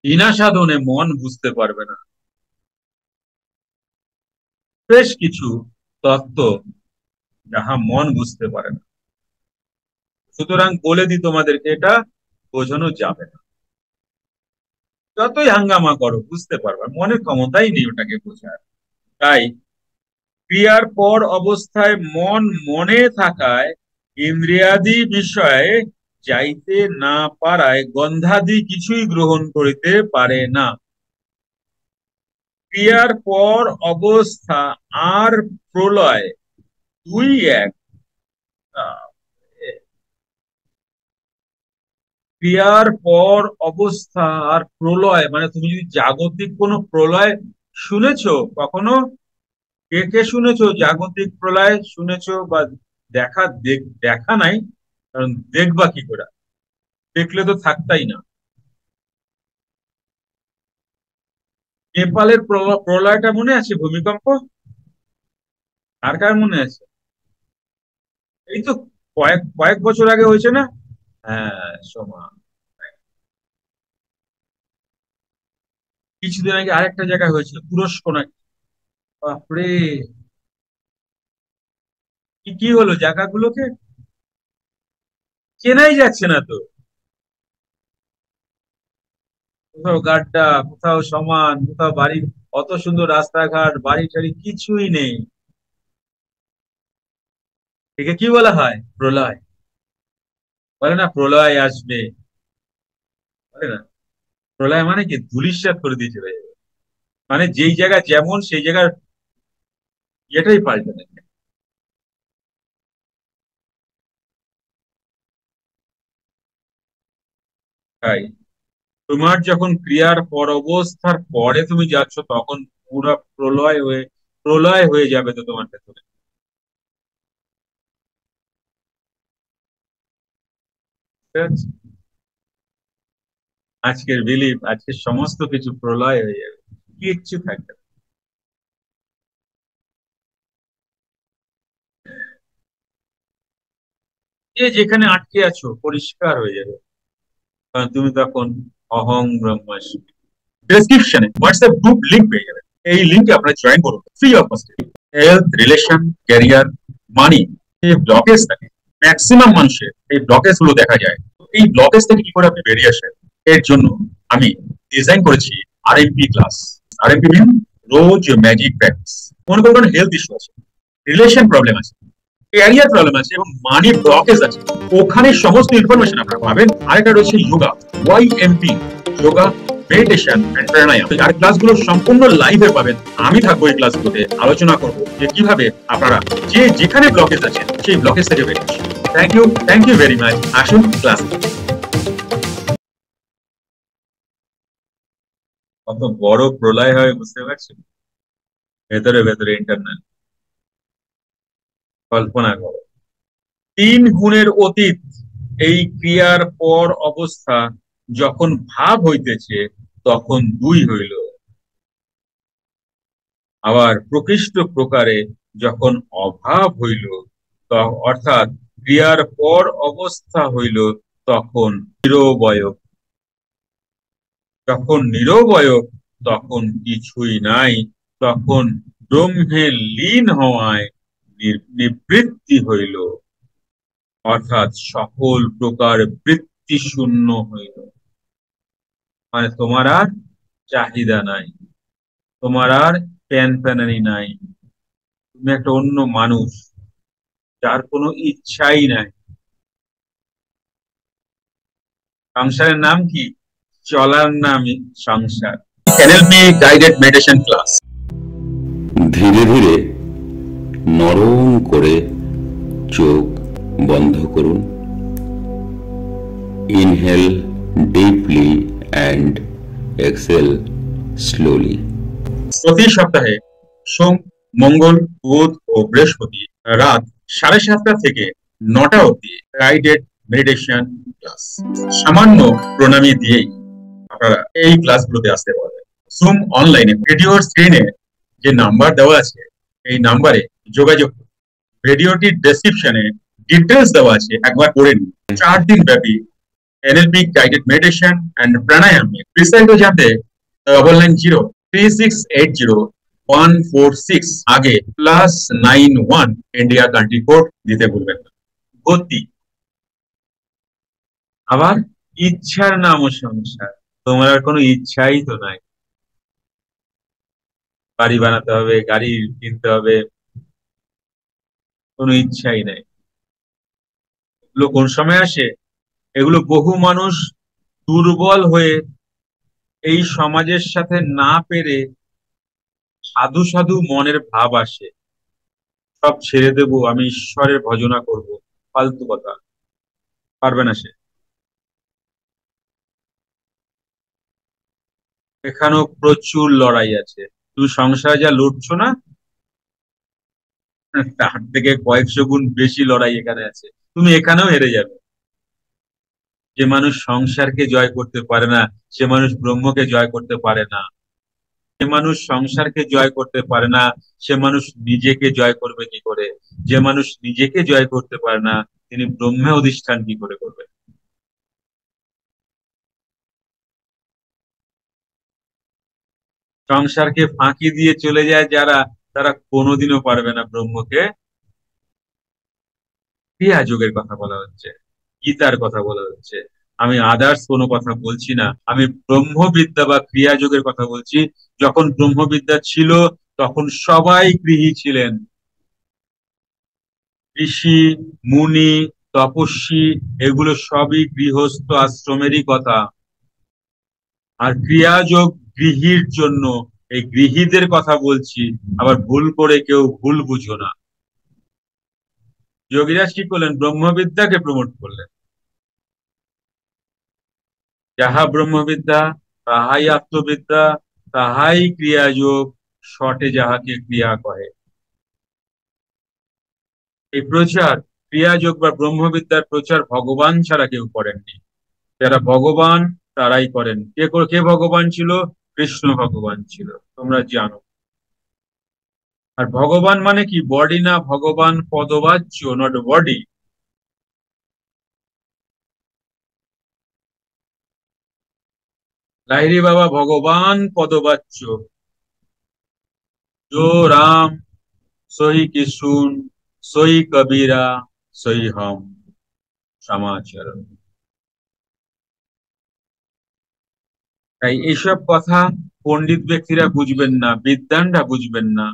বিনা সাধনে মন বুঝতে পারবে না বেশ কিছু তত্ত্ব যাহা মন বুঝতে পারে না। সুতরাং বলে দিই তোমাদেরকে, এটা বোঝানো যাবে না। যতই হাঙ্গামা করো বুঝতে পারবে না। মনের ক্ষমতাই নেই ওটাকে বোঝার। তাই ক্রিয়ার পর অবস্থায় মন মনে থাকায় ইন্দ্রিয়াদি বিষয়ে যাইতে না পারায় গন্ধাদি কিছুই গ্রহণ করিতে পারে না। ক্রিয়ার পর অবস্থা আর প্রলয় দুই এক। আহ, ক্রিয়ার পর অবস্থা আর প্রলয়, মানে তুমি যদি জাগতিক কোনো প্রলয় শুনেছো কখনো? কে কে শুনেছো জাগতিক প্রলয় শুনেছো বা দেখা নাই? কারণ দেখবা কি করে, দেখলে তো থাকতাই না। নেপালের প্রলয়টা মনে আছে? ভূমিকম্প কার কার মনে আছে? এই তো কয়েক কয়েক বছর আগে হয়েছে না? হ্যাঁ, সোমা। কিছুদিন আগে আরেকটা জায়গায় হয়েছিল, তুরস্ক নাকি। বাপরে! কি কি হলো জায়গাগুলোকে? চেনাই যাচ্ছে না তো। কোথাও গাড্ডা, কোথাও সমান, কোথাও বাড়ি। অত সুন্দর রাস্তাঘাট, বাড়ি টাড়ি কিছুই নেই। একে কি বলা হয়? প্রলয়। বলে না প্রলয় আসবে, বলে না? প্রলয় মানে কি ধূলিসাৎ করে দিয়ে চলে যাবে। মানে যেই জায়গা যেমন সেই জায়গার ইয়েটাই পাল্টে দেবে। তাই তোমার যখন ক্রিয়ার পর অবস্থার পরে তুমি যাচ্ছ, তখন পুরো প্রলয় হয়ে যাবে তো তোমার ভেতরে। ঠিক আছে? আজকের বিলিভ, আজকের সমস্ত কিছু প্রলয় হয়ে যাবে, কিচ্ছু থাকবে না। যে যেখানে আটকে আছো পরিষ্কার হয়ে যাবে, কারণ তুমি তখন অহং ব্রহ্মাস্মি। ডেসক্রিপশনে হোয়াটসঅ্যাপ গ্রুপ লিংক পেয়ে যাবেন। এই লিংকে আপনারা জয়েন করুন ফ্রি অফ কস্টে। হেলথ, রিলেশন, ক্যারিয়ার, মানি, এই ব্লকেজ থাকে, ম্যাক্সিমাম মানুষের এই ব্লকেজ গুলো দেখা যায়। এই ব্লকেজ থেকে কি করে আপনি বেরিয়ে আসেন, এর জন্য আমি ডিজাইন করেছি আরএমপি ক্লাস। আরএমপি মিন রোজ ম্যাজিক প্র্যাকটিস। মনে করুন হেলথ ইস্যু আছে, রিলেশন প্রবলেম আছে, ক্যারিয়ার প্রবলেম আছে এবং মানি ব্লকেজ আছে, ওখানে সমস্ত ইনফরমেশন আপনারা পাবেন। আরেকটা রয়েছে যোগা, ওয়াইএমপি, যোগা, মেডিটেশন এন্ড প্রাণায়াম। আর ক্লাসগুলো সম্পূর্ণ লাইভে পাবেন। আমি থাকবো এই ক্লাসগুলোতে, আলোচনা করবো যে কিভাবে আপনারা যে যেখানে ব্লকেজ আছে সেই ব্লকেজ থেকে বেরিয়ে আসুন। Thank you very much. আসুন ক্লাস। কত বড় প্রলয় হয় বুঝতে পারছেন? ভেতরে ভেতরে ইন্টারনাল কল্পনা করো। তিন গুণের অতীত এই ক্রিয়ার পর অবস্থা যখন ভাব হইতেছে, তখন দুই হইল। আবার প্রকৃষ্ট প্রকারে যখন অভাব হইল, অর্থাৎ ক্রিয়ার পর অবস্থা হইল, তখন নিরবয়। যখন নিরবয়, তখন কিছুই নাই, তখন ব্রহ্মে লীন হওয়ায় নিবৃত্তি হইল, অর্থাৎ সকল প্রকার বৃত্তি শূন্য হইল। মানে তোমার আর চাহিদা নাই, তোমার আর প্যান প্যানানি নাই। তুমি একটা অন্য মানুষ, যার কোনো ইচ্ছাই নাই। সংসারের নাম কি? চলার নামই সংসার। NLP guided meditation class. ধীরে ধীরে নরম করে চোখ বন্ধ করুন। Inhale deeply and exhale slowly. প্রতি সপ্তাহে সোম, মঙ্গল, বুধ ও বৃহস্পতি রাত 7:30 থেকে 9টা অবধি গাইডেড মেডিটেশন ক্লাস। সামান্য প্রণামী দিয়েই আপনারা এই ক্লাসগুলোতে আসতে পারবেন। জুম অনলাইনে ভিডিওর স্ক্রিনে যে নাম্বার দেওয়া আছে, এই নাম্বারে যোগাযোগ করুন। ভিডিওটির ডেসক্রিপশনে ডিটেলস দেওয়া আছে, একবার পড়ে নিন। 4 দিন ব্যাপী NLP guided meditation and pranayam বিস্তারিত জানতে 9906801446 আগে +91 ইন্ডিয়া কান্ট্রি কোড দিতে ভুলবেন না। গতি, আবার ইচ্ছার নাম ও সংসার। তোমার আর কোনো ইচ্ছাই তো নাই, বাড়ি বানাতে হবে, গাড়ি কিনতে হবে, কোনো ইচ্ছাই নাই। এগুলো কোন সময় আসে? এগুলো বহু মানুষ দুর্বল হয়ে এই সমাজের সাথে না পেরে সাধু সাধু মনের ভাব আসে, সব ছেড়ে দেব, আমি ঈশ্বরের ভজনা করব। ফালতু কথা, পারবে না সে। এখানেও প্রচুর লড়াই আছে। তুমি সংসারে যা লড়ছো না, তার থেকে কয়েকশো গুণ বেশি লড়াই এখানে আছে। তুমি এখানেও হেরে যাবে। যে মানুষ সংসারকে জয় করতে পারে না, সে মানুষ ব্রহ্মকে জয় করতে পারে না। যে মানুষ সংসারকে জয় করতে পারে না, সে মানুষ নিজেকে জয় করবে কি করে? যে মানুষ নিজেকে জয় করতে পারে না, তিনি ব্রহ্মে অধিষ্ঠান কি করে করবে? সংসারকে ফাঁকি দিয়ে চলে যায় যারা, তারা কোনোদিনও পারবে না ব্রহ্মকে। ক্রিয়া যোগের কথা বলা হচ্ছে, গীতার কথা বলা হচ্ছে। আমি আদার্স কোনো কথা বলছি না, আমি ব্রহ্মবিদ্যা বা ক্রিয়া যোগের কথা বলছি। যখন ব্রহ্মবিদ্যা ছিল তখন সবাই গৃহী ছিলেন, ঋষি, মুনি, তপস্বী, এগুলো সবই গৃহস্থ আশ্রমেরই কথা। আর ক্রিয়াযোগ গৃহীর জন্য, এই গৃহীদের কথা বলছি, আবার ভুল করে কেউ ভুল বুঝো না। যোগীরাজ কি করলেন? ব্রহ্মবিদ্যাকে প্রমোট করলেন। যাহা ব্রহ্মবিদ্যা, তাহাই আত্মবিদ্যা, তাহাই ক্রিয়াযোগ, শটে যাহাকে ক্রিয়া কহে। এই প্রচার, ক্রিয়াযোগ বা ব্রহ্মবিদ্যার প্রচার ভগবান ছাড়া কেউ করেননি। যারা ভগবান তারাই করেন। কে ভগবান ছিল? কৃষ্ণ ভগবান ছিল, তোমরা জানো। আর ভগবান মানে কি? বডি না, ভগবান পদবাচ্য, নট বডি। লাহিড়ী বাবা ভগবান পদবাচ্য। जो राम सोई किशुन, सोई कबीरा, सोई हम সমাচরণ। তাই এইসব কথা পণ্ডিত ব্যক্তিরা বুঝবেন না, বিদ্বানরা বুঝবেন না।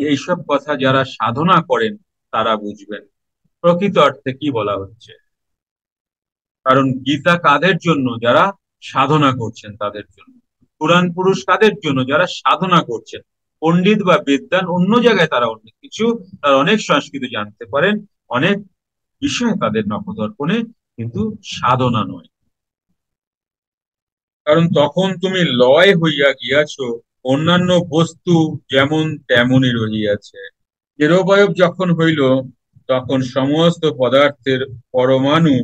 এইসব কথা যারা সাধনা করেন তারা বুঝবেন প্রকৃত অর্থে কি বলা হচ্ছে। কারণ গীতা কাদের জন্য? যারা সাধনা করছেন তাদের জন্য। পুরাণ পুরুষ কাদের জন্য? যারা সাধনা করছেন। পণ্ডিত বা বিদ্বান অন্য জায়গায়, তারা অনেক কিছু, তারা অনেক সংস্কৃতি জানতে পারেন, অনেক বিষয় তাদের নখদর্পণে, কিন্তু সাধনা নয়। কারণ তখন তুমি লয় হইয়া গিয়াছ, অন্যান্য বস্তু যেমন তেমনই রহিয়াছে। নিরবয়ব যখন হইল, তখন সমস্ত পদার্থের পরমাণু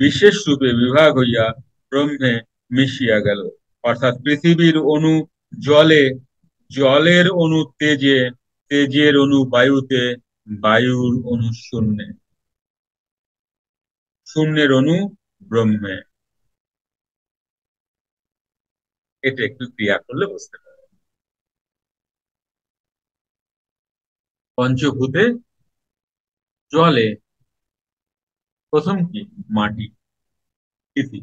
বিশেষ রূপে বিভাগ হইয়া ব্রহ্মে মিশিয়া গেল। অর্থাৎ পৃথিবীর অণু জলে, জলের অণু তেজে, তেজের অণু বায়ুতে, বায়ুর অণু শূন্যে, শূন্যের অণু ব্রহ্মে। এটা একটু ক্রিয়া করলে বুঝতে পারবে। পঞ্চভূতে জলে প্রথম কি? মাটি। পৃথিবী,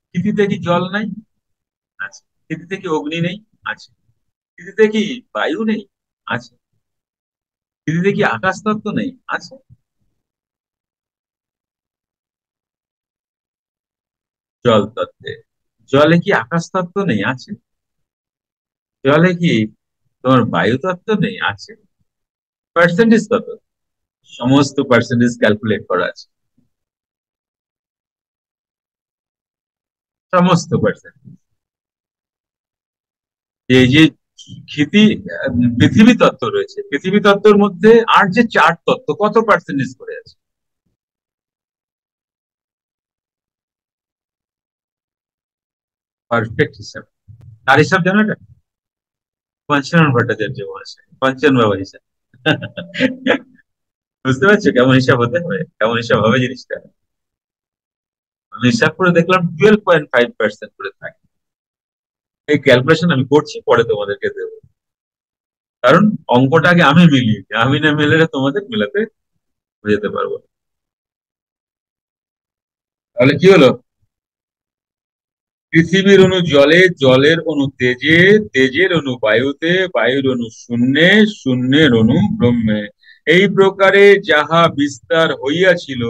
পৃথিবীতে কি জল নাই? আছে। পৃথিবীতে কি অগ্নি নেই? আছে। পৃথিবীতে কি বায়ু নেই? আছে। পৃথিবীতে কি আকাশ তত্ত্ব নেই? আছে। জল তত্ত্বে, জলে কি আকাশ তত্ত্ব নেই? আছে। জলে কি তোমার বায়ু তত্ত্ব নেই? আছে। পার্সেন্টেজ কত? সমস্ত পার্সেন্টেজ ক্যালকুলেট করা আছে, সমস্ত পার্সেন্টেজ। এই যে ক্ষিতি, পৃথিবী তত্ত্ব রয়েছে, পৃথিবী তত্ত্বের মধ্যে আর যে চার তত্ত্ব, কত পার্সেন্টেজ করে আছে? পারফেক্ট হিসাব। তার হিসাব জানো এটা? পঞ্চানন ভট্টাচার্য মহাশয়, পঞ্চান বাবা হিসাব। বুঝতে পারছো কেমন হিসাব হতে হবে, কেমন হিসাব হবে জিনিসটা? আমি হিসাব করে দেখলাম 12.5% করে থাকে। এই ক্যালকুলেশন আমি করছি, পরে তোমাদেরকে দেবো। কারণ অঙ্কটা আগে আমি মিলিয়ে নিই। আমি না মিলালে তোমাদের মেলাতে যেতে পারবো না। তাহলে কি হলো? পৃথিবীর অণু জলে, জলের অণু তেজে, তেজের অণু বায়ুতে, বায়ুর অণু শূন্যে, শূন্যের অণু ব্রহ্মে। এই প্রকারে যাহা বিস্তার হইয়াছিল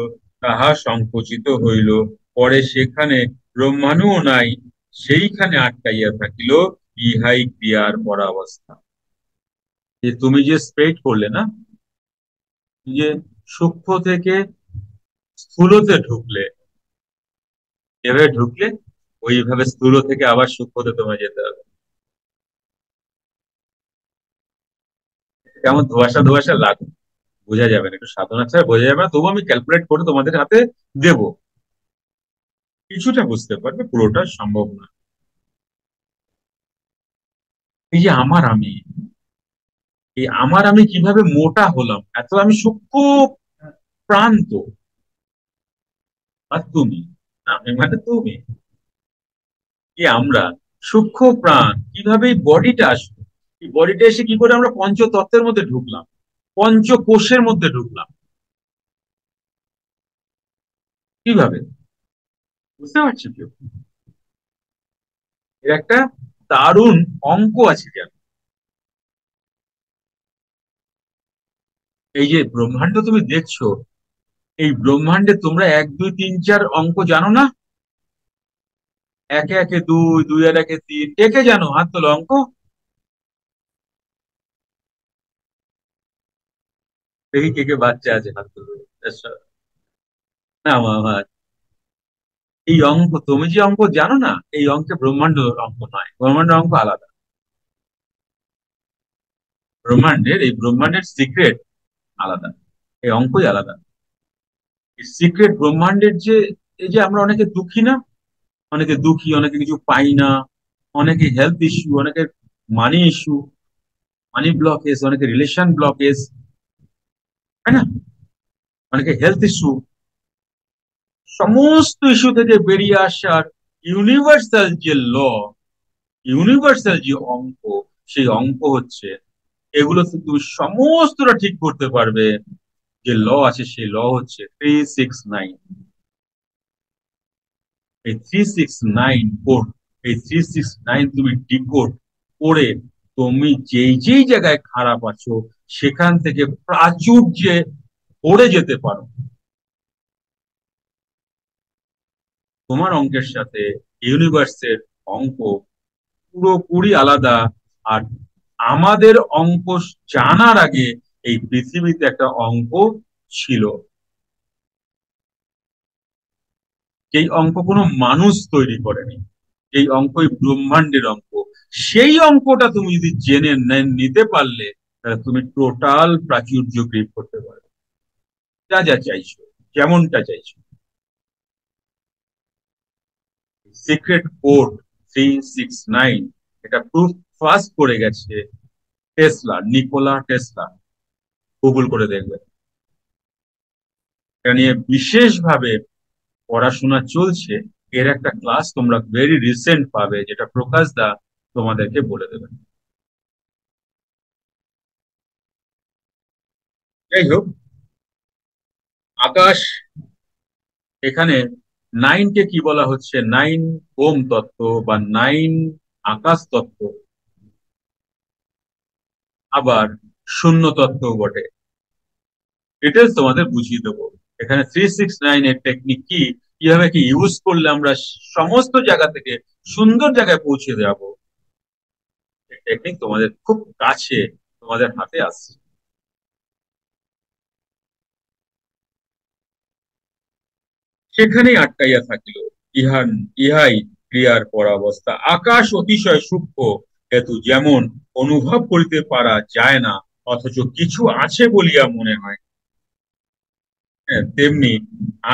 তাহা সংকুচিত হইল, পরে সেখানে ব্রহ্মাণুও নাই, সেইখানে আটকাইয়া থাকিল। ইহাই ক্রিয়ার পরাবস্থা। যে তুমি যে স্প্রেড করলে না, যে সূক্ষ্ম থেকে স্থূলতে ঢুকলে, এভাবে ঢুকলে ওইভাবে স্থূল থেকে আবার সূক্ষ্মতে তোমায় যেতে হবে। কেমন ধোঁয়াশা ধোঁয়াশা লাগে, বোঝা যাবে না, একটু সাধনা ছাড়া বোঝা যাবে না। তবু আমি ক্যালকুলেট করে তোমাদের হাতে দেব, কিছুটা বুঝতে পারবে, পুরোটা সম্ভব না। এই যে আমার আমি, এই আমার আমি কিভাবে মোটা হলাম, এত আমি সূক্ষ্ম প্রান্ত। আর তুমি, আমি মানে তুমি, কি আমরা সূক্ষ্ম প্রাণ, কিভাবে এই বডিটা আসলো, এই বডিটা এসে কি করে আমরা পঞ্চতত্ত্বের মধ্যে ঢুকলাম, পঞ্চকোষের মধ্যে ঢুকলাম, কিভাবে? বুঝতে পারছি কেউ? এর একটা দারুণ অঙ্ক আছে যেন। এই যে ব্রহ্মাণ্ড তুমি দেখছো, এই ব্রহ্মাণ্ডে তোমরা 1 2 3 4 অঙ্ক জানো না? একে একে দুই, দুই আর একে তিন, কে কে জানো? হাত তোলো, অঙ্ক। দেখি কে কে বাচ্চা আছে, হাত তোলো। আচ্ছা, না মামা, এই অঙ্ক তুমি যে অঙ্ক জানো না, এই অঙ্কে ব্রহ্মাণ্ড অঙ্ক নয়, ব্রহ্মাণ্ড অঙ্ক আলাদা। ব্রহ্মাণ্ডের, এই ব্রহ্মাণ্ডের সিক্রেট আলাদা, এই অঙ্কই আলাদা। সিক্রেট ব্রহ্মাণ্ডের যে, এই যে আমরা অনেকে দুঃখী না, অনেকে দুঃখী, অনেকে কিছু পাই না, অনেকে হেলথ ইস্যু, অনেকে মানি ইস্যু, মানি ব্লকেজ, অনেকে রিলেশন ব্লকেজ, তাই না? অনেকে হেলথ ইস্যু। সমস্ত ইস্যু থেকে বেরিয়ে আসার ইউনিভার্সাল যে ল, ইউনিভার্সাল যে অঙ্ক, সেই অঙ্ক হচ্ছে, এগুলো তুমি সমস্তটা ঠিক করতে পারবে। যে ল আছে সেই ল হচ্ছে 369। এই 369 কোড, এই 369 তুমি ডিকোড করে তুমি যেই যেই জায়গায় খারাপ আছো সেখান থেকে প্রাচুর্যে পড়ে যেতে পারো। তোমার অঙ্কের সাথে ইউনিভার্সের অঙ্ক পুরোপুরি আলাদা। আর আমাদের অঙ্ক জানার আগে এই পৃথিবীতে একটা অঙ্ক ছিল, যেই অঙ্ক কোনো মানুষ তৈরি করেনি, এই অঙ্কই ব্রহ্মাণ্ডের অঙ্ক। সেই অঙ্কটা তুমি যদি জেনে নিতে পারলে, তাহলে তুমি টোটাল প্রাচুর্য ক্রিয়েট করতে পারবে, যা যা চাইছো, যেমনটা চাইছো। সিক্রেট কোড 369, এটা প্রুফ ফার্স্ট করে গেছে টেসলা, নিকোলা টেসলা। গুগল করে দেখবে, এটা নিয়ে বিশেষভাবে পড়াশোনা চলছে। এর একটা ক্লাস তোমরা ভেরি রিসেন্ট পাবে, যেটা প্রকাশ দা তোমাদেরকে বলে দেবেন। যাই হোক, আকাশ, এখানে নাইনকে কি বলা হচ্ছে? 9 ওম তত্ত্ব বা 9 আকাশ তত্ত্ব, আবার শূন্য তত্ত্ব বটে। ডিটেলস তোমাদের বুঝিয়ে দেবো। এখানে 369 এর টেকনিক কি, কিভাবে কি ইউজ করলে আমরা সমস্ত জায়গা থেকে সুন্দর জায়গায় পৌঁছে যাবো, টেকনিক তোমাদের খুব কাছে, তোমাদের হাতে আসছে। সেখানেই আটকাইয়া থাকিল, ইহাই ক্রিয়ার পরাবস্থা। আকাশ অতিশয় সূক্ষ্ম, হেতু যেমন অনুভব করিতে পারা যায় না, অথচ কিছু আছে বলিয়া মনে হয়, হ্যাঁ, তেমনি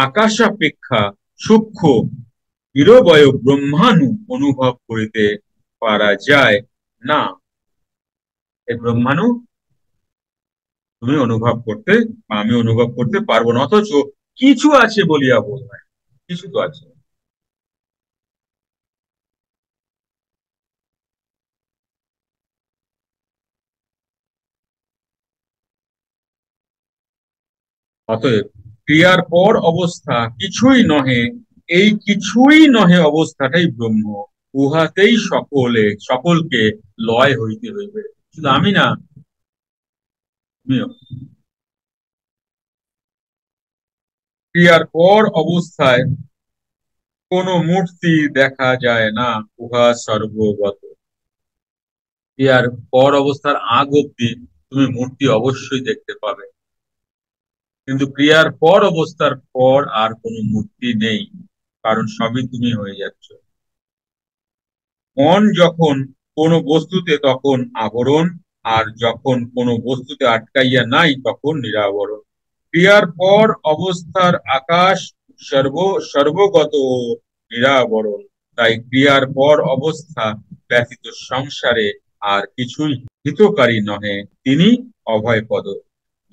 আকাশ অপেক্ষা সূক্ষ্ম নিরবয় ব্রহ্মাণু অনুভব করিতে পারা যায় না। এই ব্রহ্মাণু তুমি অনুভব করতে বা আমি অনুভব করতে পারবো না, অথচ কিছু আছে বলিয়া বোধ হয়। কিছু তো আছে। অতএব ক্রিয়ার পর অবস্থা কিছুই নহে, এই কিছুই নহে অবস্থাটাই ব্রহ্ম, উহাতেই সকলকে লয় হইতে হইবে। শুধু আমি না, তুমিও। ক্রিয়ার পর অবস্থায় কোন মূর্তি দেখা যায় না, উহা সর্বগত। ক্রিয়ার পর অবস্থার আগ অব্দি তুমি মূর্তি অবশ্যই দেখতে পাবে, কিন্তু ক্রিয়ার পর অবস্থার পর আর কোনো মূর্তি নেই, কারণ সবই তুমি হয়ে যাচ্ছ। মন যখন কোনো বস্তুতে তখন আবরণ, আর যখন কোনো বস্তুতে আটকাইয়া নাই তখন নিরাবরণ। ক্রিয়ার পর অবস্থার আকাশ সর্বগত ও নিরাবরণ, তাই ক্রিয়ার পর অবস্থা ব্যতীত সংসারে আর কিছুই হিতকারী নহে, তিনি অভয়পদ।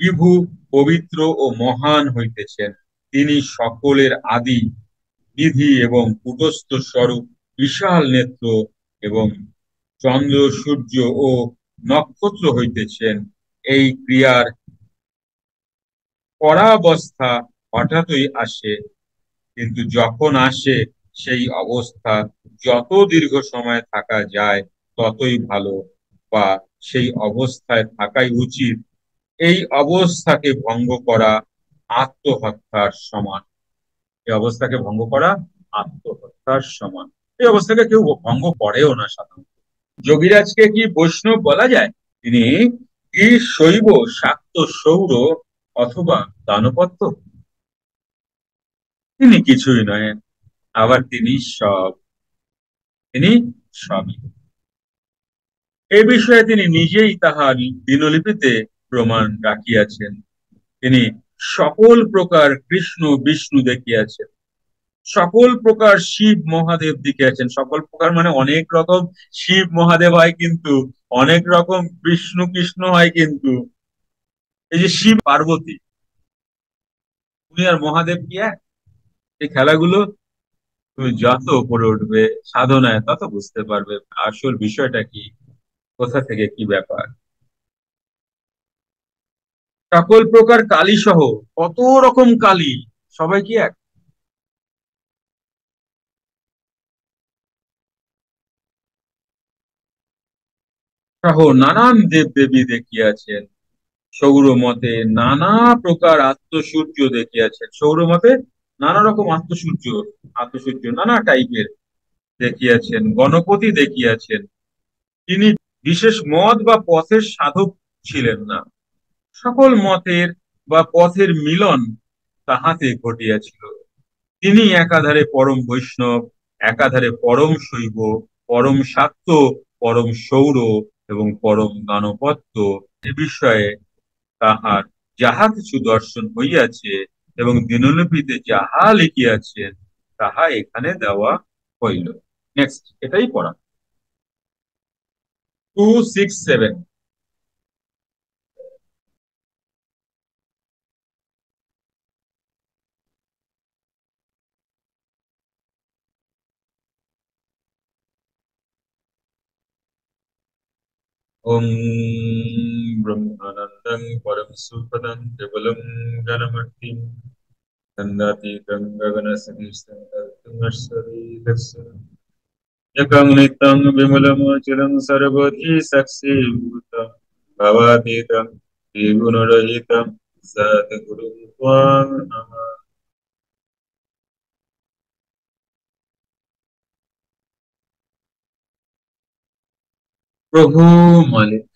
বিভু পবিত্র ও মহান হইতেছেন, তিনি সকলের আদি বিধি এবং কূটস্থ স্বরূপ, বিশাল নেত্র এবং চন্দ্র সূর্য ও নক্ষত্র হইতেছেন। এই ক্রিয়ার পরাবস্থা হঠাৎই আসে, কিন্তু যখন আসে সেই অবস্থা যত দীর্ঘ সময় থাকা যায় ততই ভালো, বা সেই অবস্থায় থাকাই উচিত। এই অবস্থাকে ভঙ্গ করা আত্মহত্যার সমান। এই অবস্থাকে ভঙ্গ করা আত্মহত্যার সমান। এই অবস্থাকে কেউ ভঙ্গ করেও না সাধারণত। যোগীরাজকে কি বৈষ্ণব বলা যায়? তিনি কি শৈব, শাক্ত, সৌর অথবা দানপত্য? তিনি কিছুই নয়, আবার তিনি সব, তিনি সবই। এ বিষয়ে তিনি নিজেই তাহার দিনলিপিতে প্রমাণ রাখিয়াছেন। তিনি সকল প্রকার কৃষ্ণ বিষ্ণু দেখিয়াছেন, সকল প্রকার শিব মহাদেব দেখিয়াছেন। সকল প্রকার মানে অনেক রকম শিব মহাদেব হয়, কিন্তু অনেক রকম বিষ্ণু কৃষ্ণ হয়, কিন্তু এই যে শিব পার্বতী, তুমি আর মহাদেব কি এক? এই খেলাগুলো তুমি যত উপরে উঠবে সাধনায় তত বুঝতে পারবে আসল বিষয়টা কি, কোথা থেকে কি ব্যাপার। সকল প্রকার কালী সহ কত রকম কালী, সবাই কি এক? সহ নানান দেব দেবী দেখিয়াছেন। সৌর মতে নানা প্রকার আত্মসূর্য দেখিয়াছেন। সৌর মতে নানা রকম আত্মসূর্য নানা টাইপের দেখিয়াছেন। গণপতি দেখিয়াছেন। তিনি বিশেষ মত বা পথের সাধক ছিলেন না, সকল মতের বা পথের মিলন তাহাতে ঘটিয়াছিল। তিনি একাধারে পরম বৈষ্ণব, একাধারে পরম শৈব, পরম শাক্ত, পরম সৌর এবং পরম গানপত্য। এ বিষয়ে তাহার যাহা কিছু দর্শন হইয়াছে এবং দিনলিপিতে যাহা লিখিয়াছেন তাহা এখানে দেওয়া হইল। নেক্সট, এটাই পড়া। 267। ওম ব্রহ্মানন্দং পরম সুখদং কেবলম জ্ঞানমূর্তিম ছন্দাতীতং গগনসদৃশং তৎতুল্যস্বরূপঃ একং নিত্যং বিমলমচলং সর্বধি সাক্ষীভূতং ভবাতীতং ত্রিগুণরহিতং সদ্গুরুং ত্বাং নমামি। প্রভু মালিক।